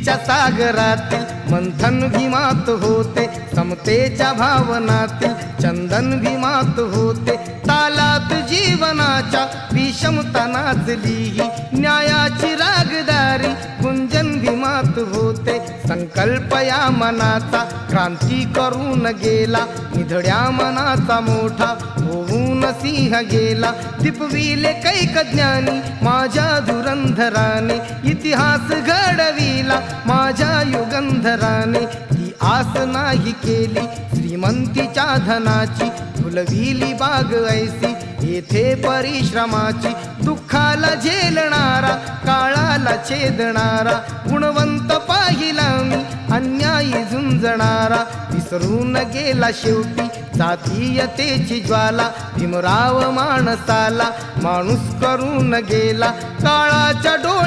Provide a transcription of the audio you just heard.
भीतीच्या सागरातील मंथन भीमात होते, समतेच्या भावनातील चंदन भीमात होते, तालात जीवनाच्या विषमता नाचली ही न्यायाची रागदारी गुंजन भीमात होते। संकल्प या मनाचा क्रांती करून गेला, निधड्या मनाचा मोठा होऊन सिंह गेला। दिपविले कैक ज्ञानी माझ्या धुरंधराने, इतिहास घडविला माझ्या युगंधराने। ती आस नाही केली श्रीमंतीच्या धनाची, फुलविली बाग ऐसी येथे परिश्रमाची। दुःखाला झेलणारा काळाला छेदणारा, गुणवंत पाहिला मी अन्यायी झुंजणारा। विसरून गेला शेवटी जातीयतेची ज्वाला, भीमराव माणसाला माणूस करून गेला काळाच्या डोळ्यात